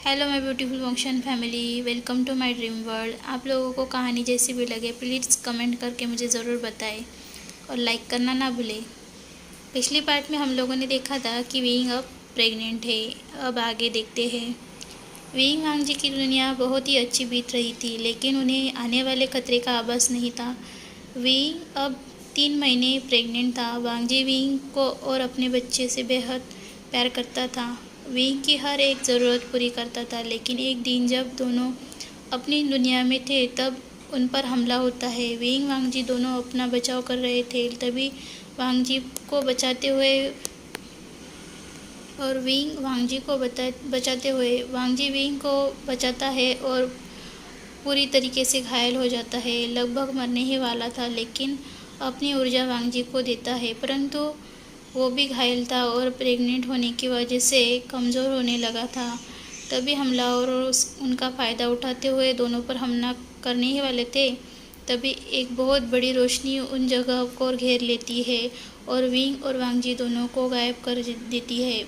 Hello my beautiful function family, welcome to my dream world. आप लोगों को कहानी जैसी भी लगे प्लीज़ कमेंट करके मुझे ज़रूर बताएं और लाइक करना ना भूलें। पिछली पार्ट में हम लोगों ने देखा था कि विंग अब प्रेग्नेंट है। अब आगे देखते हैं। विंग वांग जी की दुनिया बहुत ही अच्छी बीत रही थी, लेकिन उन्हें आने वाले खतरे का आभास नहीं था। विंग अब 3 महीने प्रेग्नेंट था। वांग जी विंग को और अपने बच्चे से बेहद प्यार करता था। विंग की हर एक ज़रूरत पूरी करता था, लेकिन एक दिन जब दोनों अपनी दुनिया में थे तब उन पर हमला होता है। विंग वांग जी दोनों अपना बचाव कर रहे थे, तभी वांग जी को बचाते हुए और विंग वांग जी को बचाते हुए वांग जी विंग को बचाता है और पूरी तरीके से घायल हो जाता है। लगभग मरने ही वाला था, लेकिन अपनी ऊर्जा वांग जी को देता है, परंतु वो भी घायल था और प्रेग्नेंट होने की वजह से कमज़ोर होने लगा था। तभी हमलावर उनका फ़ायदा उठाते हुए दोनों पर हमला करने ही वाले थे। तभी एक बहुत बड़ी रोशनी उन जगह को घेर लेती है और विंग और वांग जी दोनों को गायब कर देती है।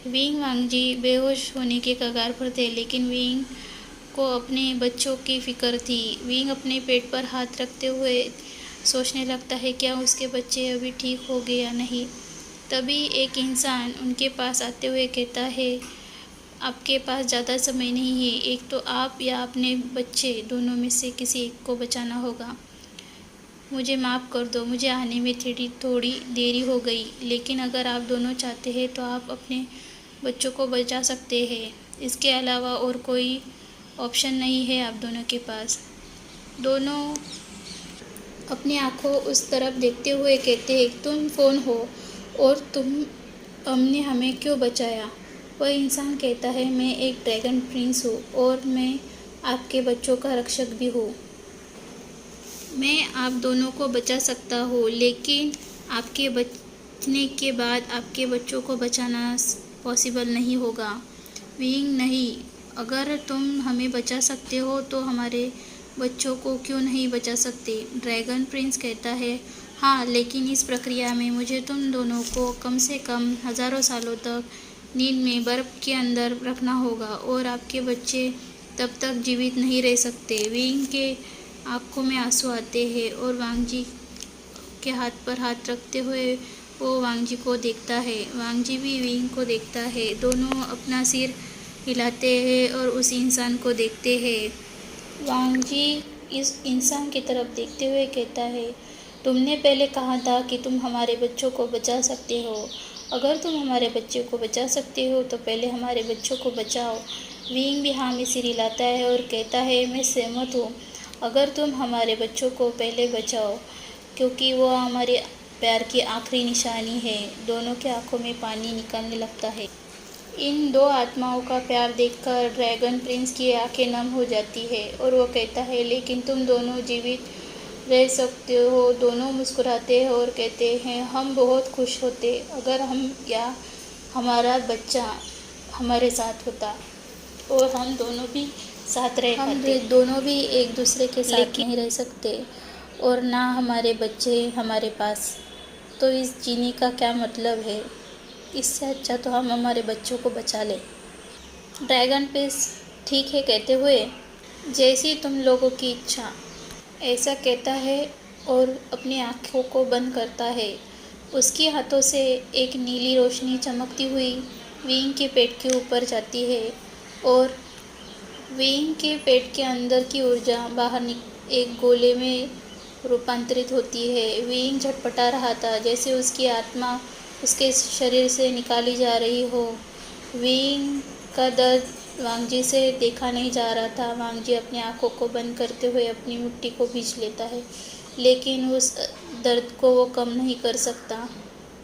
विंग वांग जी बेहोश होने के कगार पर थे, लेकिन विंग को अपने बच्चों की फ़िक्र थी। विंग अपने पेट पर हाथ रखते हुए सोचने लगता है क्या उसके बच्चे अभी ठीक हो गए या नहीं। तभी एक इंसान उनके पास आते हुए कहता है, आपके पास ज़्यादा समय नहीं है। एक तो आप या अपने बच्चे दोनों में से किसी एक को बचाना होगा। मुझे माफ़ कर दो, मुझे आने में थोड़ी देरी हो गई, लेकिन अगर आप दोनों चाहते हैं तो आप अपने बच्चों को बचा सकते हैं। इसके अलावा और कोई ऑप्शन नहीं है आप दोनों के पास। दोनों अपनी आंखों उस तरफ देखते हुए कहते हैं, तुम कौन हो और हमने हमें क्यों बचाया? वह इंसान कहता है, मैं एक ड्रैगन प्रिंस हूँ और मैं आपके बच्चों का रक्षक भी हूँ। मैं आप दोनों को बचा सकता हूँ, लेकिन आपके बचने के बाद आपके बच्चों को बचाना पॉसिबल नहीं होगा। विंग, नहीं, अगर तुम हमें बचा सकते हो तो हमारे बच्चों को क्यों नहीं बचा सकते? ड्रैगन प्रिंस कहता है, हाँ, लेकिन इस प्रक्रिया में मुझे तुम दोनों को कम से कम हज़ारों सालों तक नींद में बर्फ़ के अंदर रखना होगा और आपके बच्चे तब तक जीवित नहीं रह सकते। विंग के आंखों में आंसू आते हैं और वांग जी के हाथ पर हाथ रखते हुए वो वांग जी को देखता है। वांग जी भी विंग को देखता है। दोनों अपना सिर हिलाते हैं और उस इंसान को देखते हैं। वांग जी इस इंसान की तरफ देखते हुए कहता है, तुमने पहले कहा था कि तुम हमारे बच्चों को बचा सकते हो। अगर तुम हमारे बच्चे को बचा सकते हो तो पहले हमारे बच्चों को बचाओ। विंग भी हाँ में सिर हिलाता है और कहता है, मैं सहमत हूँ। अगर तुम हमारे बच्चों को पहले बचाओ, क्योंकि वो हमारे प्यार की आखिरी निशानी है। दोनों के आंखों में पानी निकलने लगता है। इन दो आत्माओं का प्यार देखकर ड्रैगन प्रिंस की आंखें नम हो जाती है और वो कहता है, लेकिन तुम दोनों जीवित रह सकते हो। दोनों मुस्कुराते हैं और कहते हैं, हम बहुत खुश होते अगर हम या हमारा बच्चा हमारे साथ होता और हम दोनों भी साथ रह पाते। हम दोनों भी एक दूसरे के साथ नहीं रह सकते और ना हमारे बच्चे हमारे पास, तो इस जीने का क्या मतलब है? इससे अच्छा तो हम हमारे बच्चों को बचा लें। ड्रैगन प्रिंस ठीक है कहते हुए, जैसी तुम लोगों की इच्छा, ऐसा कहता है और अपनी आँखों को बंद करता है। उसके हाथों से एक नीली रोशनी चमकती हुई विंग के पेट के ऊपर जाती है और विंग के पेट के अंदर की ऊर्जा बाहर एक गोले में रूपांतरित होती है। विंग झटपटा रहा था, जैसे उसकी आत्मा उसके शरीर से निकाली जा रही हो। विंग का दर्द वांग जी से देखा नहीं जा रहा था। वांग जी अपनी आंखों को बंद करते हुए अपनी मुट्ठी को भींच लेता है, लेकिन उस दर्द को वो कम नहीं कर सकता।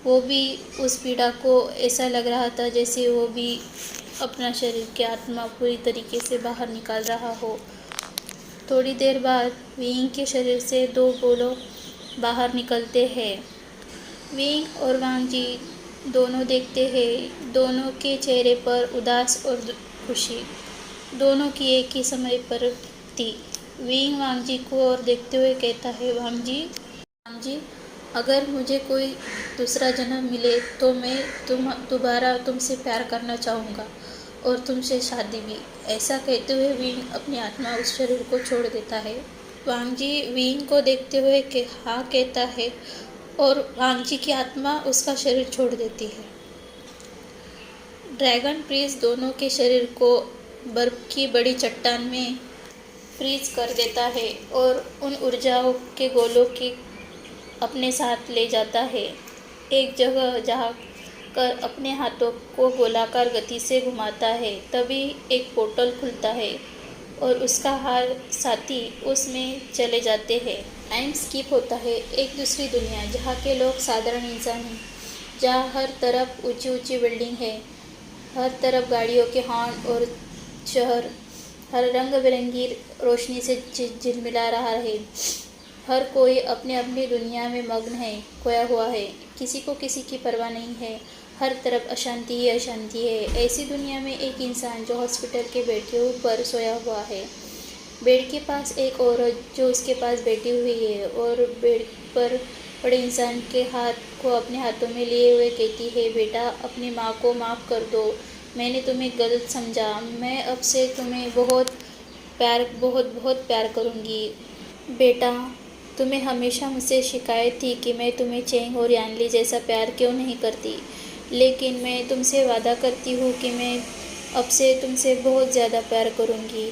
वो भी उस पीड़ा को ऐसा लग रहा था जैसे वो भी अपना शरीर की आत्मा पूरी तरीके से बाहर निकाल रहा हो। थोड़ी देर बाद विंग के शरीर से 2 गोले बाहर निकलते हैं। विंग और वांग जी दोनों देखते हैं। दोनों के चेहरे पर उदास और खुशी दोनों की एक ही समय पर थी। विंग वांग जी को और देखते हुए कहता है, वांग जी, अगर मुझे कोई दूसरा जन्म मिले तो मैं दोबारा तुमसे प्यार करना चाहूँगा। और तुमसे शादी भी। ऐसा कहते हुए विंग अपनी आत्मा उस शरीर को छोड़ देता है। वांगजी विंग को देखते हुए हाँ कहता है और वांगजी की आत्मा उसका शरीर छोड़ देती है। ड्रैगन प्रिंस दोनों के शरीर को बर्फ की बड़ी चट्टान में फ्रीज कर देता है और उन ऊर्जाओं के गोलों की अपने साथ ले जाता है एक जगह जहाँ कर अपने हाथों को गोलाकार गति से घुमाता है। तभी एक पोर्टल खुलता है और उसका हर साथी उसमें चले जाते हैं। टाइम स्किप होता है एक दूसरी दुनिया जहाँ के लोग साधारण इंसान हैं, जहाँ हर तरफ ऊंची ऊंची बिल्डिंग है, हर तरफ गाड़ियों के हॉर्न और शहर हर रंग बिरंगी रोशनी से झिलमिला रहा है। हर कोई अपने अपनी दुनिया में मग्न है, खोया हुआ है। किसी को किसी की परवाह नहीं है। हर तरफ अशांति ही अशांति है। ऐसी दुनिया में एक इंसान जो हॉस्पिटल के बेड के ऊपर सोया हुआ है। बेड के पास एक औरत जो उसके पास बैठी हुई है और बेड पर पड़े इंसान के हाथ को अपने हाथों में लिए हुए कहती है, बेटा अपनी माँ को माफ़ कर दो, मैंने तुम्हें गलत समझा। मैं अब से तुम्हें बहुत बहुत प्यार करूँगी। बेटा, तुम्हें हमेशा मुझसे शिकायत थी कि मैं तुम्हें चेंग और यानली जैसा प्यार क्यों नहीं करती, लेकिन मैं तुमसे वादा करती हूँ कि मैं अब से तुमसे बहुत ज़्यादा प्यार करूँगी।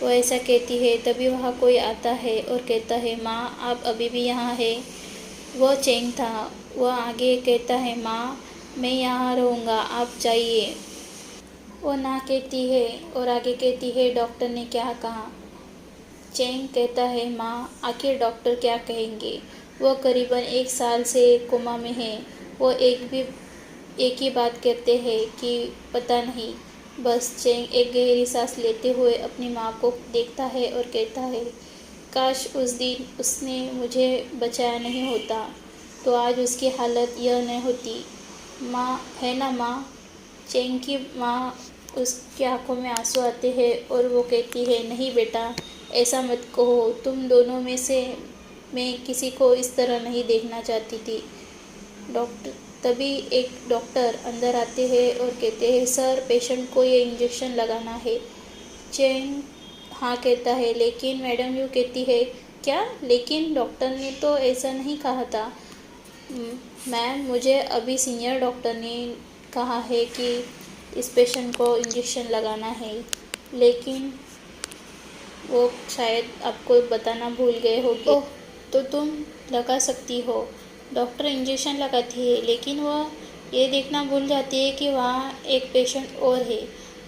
वो ऐसा कहती है तभी वहाँ कोई आता है और कहता है, माँ आप अभी भी यहाँ है। वह चेंग था। वह आगे कहता है, माँ मैं यहाँ रहूँगा, आप जाइए। वो ना कहती है और आगे कहती है, डॉक्टर ने क्या कहा। चेंग कहता है, माँ आखिर डॉक्टर क्या कहेंगे। वो करीबन 1 साल से कोमा में है। वो एक ही बात कहते हैं कि पता नहीं। बस चेंग एक गहरी सांस लेते हुए अपनी माँ को देखता है और कहता है, काश उस दिन उसने मुझे बचाया नहीं होता तो आज उसकी हालत यह न होती। माँ है ना माँ। चेंग की माँ उसकी आंखों में आंसू आते हैं और वो कहती है, नहीं बेटा ऐसा मत कहो, तुम दोनों में से मैं किसी को इस तरह नहीं देखना चाहती थी। तभी एक डॉक्टर अंदर आते हैं और कहते हैं, सर पेशेंट को ये इंजेक्शन लगाना है। चेंग हाँ कहता है, लेकिन मैडम यूँ कहती है, क्या लेकिन डॉक्टर ने तो ऐसा नहीं कहा था। मैम मुझे अभी सीनियर डॉक्टर ने कहा है कि इस पेशेंट को इंजेक्शन लगाना है, लेकिन वो शायद आपको बताना भूल गए होंगे। ओह तो तुम लगा सकती हो। डॉक्टर इंजेक्शन लगाती है लेकिन वह ये देखना भूल जाती है कि वहाँ एक पेशेंट और है।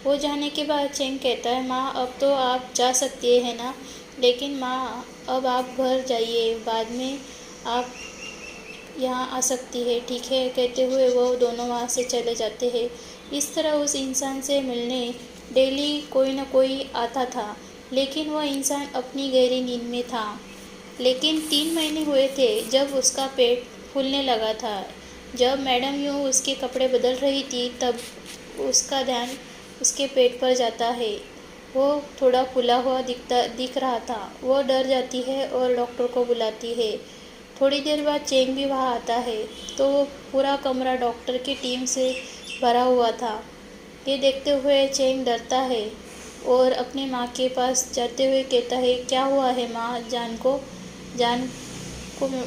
वो जाने के बाद चेंग कहता है, माँ अब तो आप जा सकती है ना, लेकिन माँ अब आप घर जाइए, बाद में आप यहाँ आ सकती है, ठीक है। कहते हुए वो दोनों वहाँ से चले जाते हैं। इस तरह उस इंसान से मिलने डेली कोई न कोई आता था, लेकिन वह इंसान अपनी गहरी नींद में था। लेकिन 3 महीने हुए थे जब उसका पेट फूलने लगा था। जब मैडम यूँ उसके कपड़े बदल रही थी तब उसका ध्यान उसके पेट पर जाता है। वो थोड़ा फूला हुआ दिख रहा था। वो डर जाती है और डॉक्टर को बुलाती है। थोड़ी देर बाद चेंग भी वहाँ आता है तो वो पूरा कमरा डॉक्टर की टीम से भरा हुआ था। ये देखते हुए चेंग डरता है और अपनी माँ के पास जाते हुए कहता है, क्या हुआ है माँ जान को।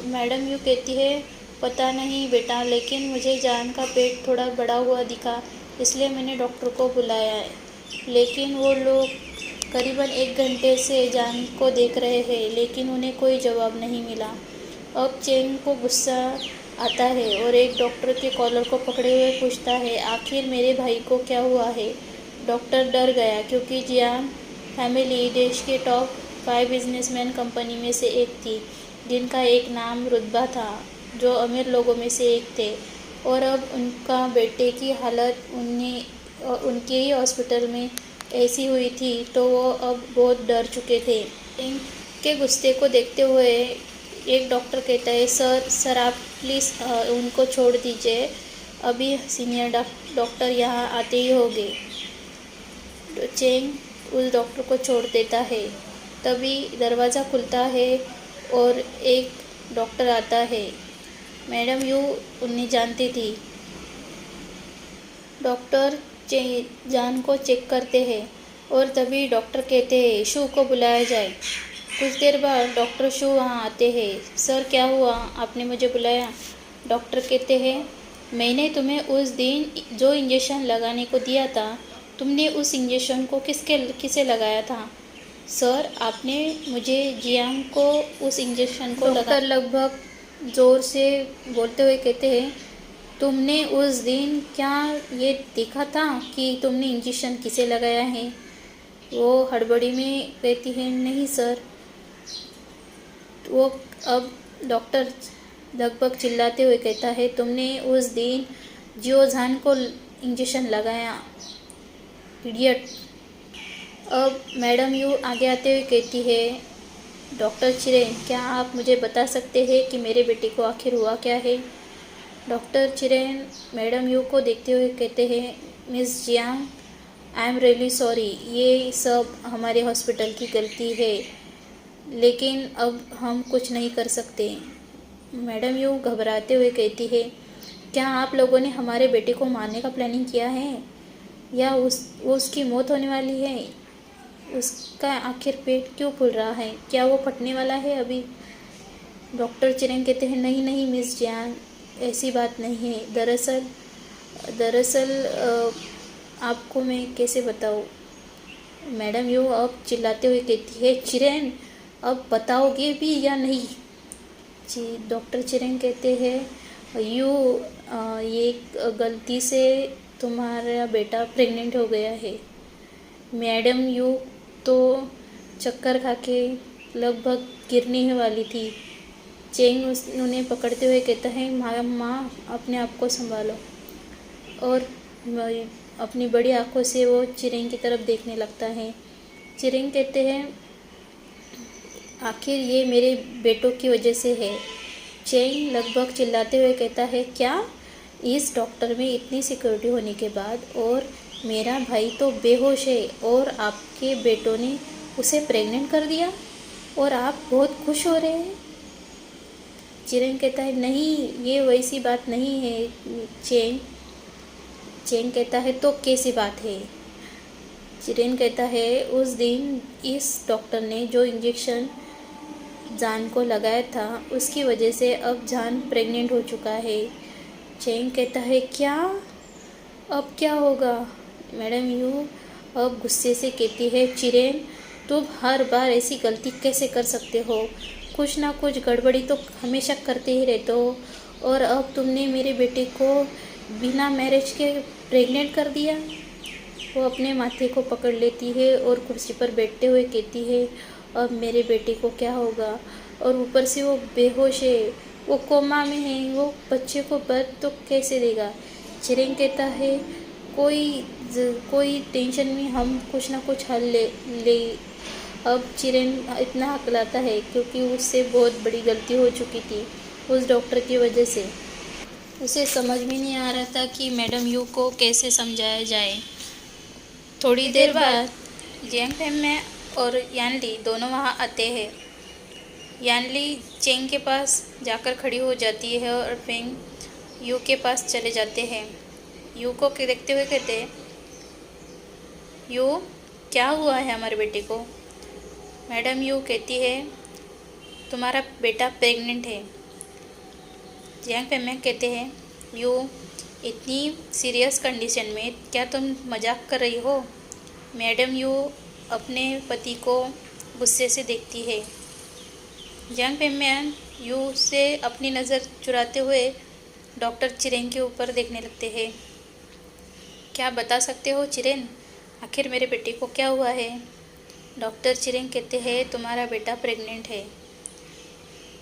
मैडम यूँ कहती है, पता नहीं बेटा, लेकिन मुझे जान का पेट थोड़ा बड़ा हुआ दिखा, इसलिए मैंने डॉक्टर को बुलाया है। लेकिन वो लोग करीबन 1 घंटे से जान को देख रहे हैं, लेकिन उन्हें कोई जवाब नहीं मिला। अब चेंग को गुस्सा आता है और एक डॉक्टर के कॉलर को पकड़े हुए पूछता है, आखिर मेरे भाई को क्या हुआ है। डॉक्टर डर गया क्योंकि जियांग फैमिली देश के टॉप 5 बिजनेसमैन कंपनी में से एक थी, जिनका एक नाम रुतबा था, जो अमीर लोगों में से एक थे। और अब उनका बेटे की हालत उनके ही हॉस्पिटल में ऐसी हुई थी तो वो अब बहुत डर चुके थे। इनके गुस्से को देखते हुए एक डॉक्टर कहता है, सर आप प्लीज़ उनको छोड़ दीजिए, अभी सीनियर डॉक्टर यहाँ आते ही होंगे। चेंग उस डॉक्टर को छोड़ देता है। तभी दरवाज़ा खुलता है और एक डॉक्टर आता है। मैडम यू उन्हें जानती थी। डॉक्टर जान को चेक करते हैं और तभी डॉक्टर कहते हैं शू को बुलाया जाए। कुछ देर बाद डॉक्टर शू वहाँ आते हैं। सर क्या हुआ, आपने मुझे बुलाया? डॉक्टर कहते हैं मैंने तुम्हें उस दिन जो इंजेक्शन लगाने को दिया था, तुमने उस इंजेक्शन को किसे लगाया था? सर आपने मुझे जियांग को उस इंजेक्शन को डॉक्टर लगभग ज़ोर से बोलते हुए कहते हैं तुमने उस दिन क्या ये देखा था कि तुमने इंजेक्शन किसे लगाया है? वो हड़बड़ी में कहती है नहीं सर। वो अब डॉक्टर लगभग चिल्लाते हुए कहता है तुमने उस दिन जियोजान को इंजेक्शन लगाया, इडियट। अब मैडम यू आगे आते हुए कहती है डॉक्टर चिरेन क्या आप मुझे बता सकते हैं कि मेरे बेटे को आखिर हुआ क्या है? डॉक्टर चिरेन मैडम यू को देखते हुए कहते हैं miss Jiang I am really sorry, ये सब हमारे हॉस्पिटल की गलती है, लेकिन अब हम कुछ नहीं कर सकते। मैडम यू घबराते हुए कहती है क्या आप लोगों ने हमारे बेटे को मारने का प्लानिंग किया है या उसकी मौत होने वाली है? उसका आखिर पेट क्यों फूल रहा है, क्या वो फटने वाला है अभी? डॉक्टर चिरेन कहते हैं नहीं नहीं मिस जियांग, ऐसी बात नहीं है। दरअसल आपको मैं कैसे बताऊँ? मैडम यू अब चिल्लाते हुए कहती है चिरेन अब बताओगे भी या नहीं? जी डॉक्टर चिरेन कहते हैं ये गलती से तुम्हारा बेटा प्रेग्नेंट हो गया है। मैडम यू तो चक्कर खा के लगभग गिरने ही वाली थी। चेंग उन्हें पकड़ते हुए कहता है माँ अपने आप को संभालो, और अपनी बड़ी आंखों से वो चिरेंग की तरफ देखने लगता है। चिरेंग कहते हैं आखिर ये मेरे बेटों की वजह से है। चेंग लगभग चिल्लाते हुए कहता है क्या इस डॉक्टर में इतनी सिक्योरिटी होने के बाद, और मेरा भाई तो बेहोश है और आपके बेटों ने उसे प्रेग्नेंट कर दिया और आप बहुत खुश हो रहे हैं? चिरेंग कहता है नहीं ये वैसी बात नहीं है चेंग कहता है तो कैसी बात है? चिरेंग कहता है उस दिन इस डॉक्टर ने जो इंजेक्शन जान को लगाया था उसकी वजह से अब जान प्रेग्नेंट हो चुका है। चेंग कहता है क्या, अब क्या होगा? मैडम यू अब गुस्से से कहती है चिरेन तुम हर बार ऐसी गलती कैसे कर सकते हो? कुछ ना कुछ गड़बड़ी तो हमेशा करते ही रहते हो, और अब तुमने मेरे बेटे को बिना मैरिज के प्रेग्नेंट कर दिया। वो अपने माथे को पकड़ लेती है और कुर्सी पर बैठते हुए कहती है अब मेरे बेटे को क्या होगा? और ऊपर से वो बेहोश है, वो कोमा में है, वो बच्चे को बर्थ तो कैसे देगा? चिरेंग कहता है कोई टेंशन में हम कुछ ना कुछ हल ले। अब चिरेंग इतना हकलाता है क्योंकि उससे बहुत बड़ी गलती हो चुकी थी उस डॉक्टर की वजह से। उसे समझ में नहीं आ रहा था कि मैडम यू को कैसे समझाया जाए। थोड़ी देर बाद जियांग फेंगमे और यानली दोनों वहाँ आते हैं। यानली चेंग के पास जाकर खड़ी हो जाती है और फेंग यू के पास चले जाते हैं। यू को देखते हुए कहते हैं यू क्या हुआ है हमारे बेटे को? मैडम यू कहती है तुम्हारा बेटा प्रेग्नेंट है। जियांग फेंगमे कहते हैं यू इतनी सीरियस कंडीशन में क्या तुम मजाक कर रही हो? मैडम यू अपने पति को गुस्से से देखती है। जियांग फेंगमे यू से अपनी नज़र चुराते हुए डॉक्टर चिरेंग के ऊपर देखने लगते हैं। क्या बता सकते हो चिरेन, आखिर मेरे बेटे को क्या हुआ है? डॉक्टर चिरेंग कहते हैं तुम्हारा बेटा प्रेग्नेंट है।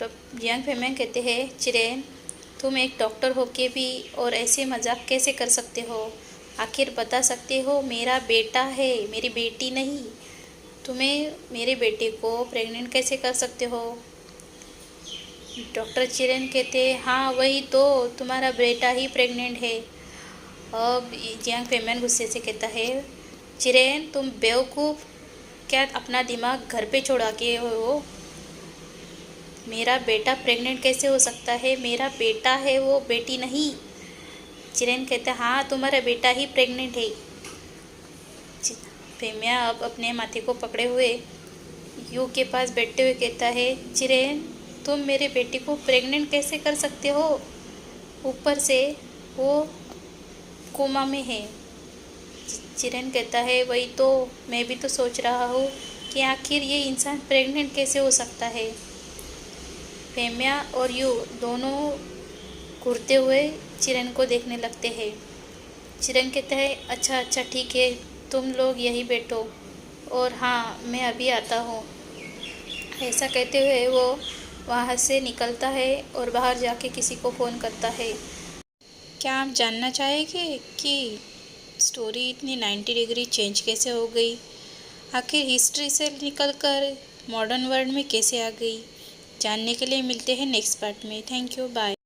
जियांग फेंगमे कहते हैं चिरेन तुम एक डॉक्टर होके भी और ऐसे मजाक कैसे कर सकते हो? आखिर बता सकते हो मेरा बेटा है, मेरी बेटी नहीं। तुम्हें मेरे बेटे को प्रेग्नेंट कैसे कर सकते हो? डॉक्टर चिरेन कहते हैं हाँ वही तो, तुम्हारा बेटा ही प्रेग्नेंट है। अब जियांग फेंगमे गुस्से से कहता है चिरेन तुम बेवकूफ़, क्या अपना दिमाग घर पे छोड़ा के हो? मेरा बेटा प्रेग्नेंट कैसे हो सकता है? मेरा बेटा है वो, बेटी नहीं। चिरेन कहता है हाँ तुम्हारा बेटा ही प्रेग्नेंट है। फेमिया अब अपने माथे को पकड़े हुए यू के पास बैठते हुए कहता है, चिरेन, तुम मेरे बेटे को प्रेग्नेंट कैसे कर सकते हो? ऊपर से वो कोमा में है। चिरेन कहता है, वही तो मैं भी तो सोच रहा हूँ कि आखिर ये इंसान प्रेग्नेंट कैसे हो सकता है। फेमिया और यू दोनों घूरते हुए चिरेन को देखने लगते हैं। चिरेन कहता है, अच्छा अच्छा ठीक है, तुम लोग यहीं बैठो और हाँ मैं अभी आता हूँ। ऐसा कहते हुए वो वहाँ से निकलता है और बाहर जाके किसी को फ़ोन करता है। क्या आप जानना चाहेंगे कि स्टोरी इतनी 90 डिग्री चेंज कैसे हो गई? आखिर हिस्ट्री से निकलकर मॉडर्न वर्ल्ड में कैसे आ गई? जानने के लिए मिलते हैं नेक्स्ट पार्ट में। Thank you, bye.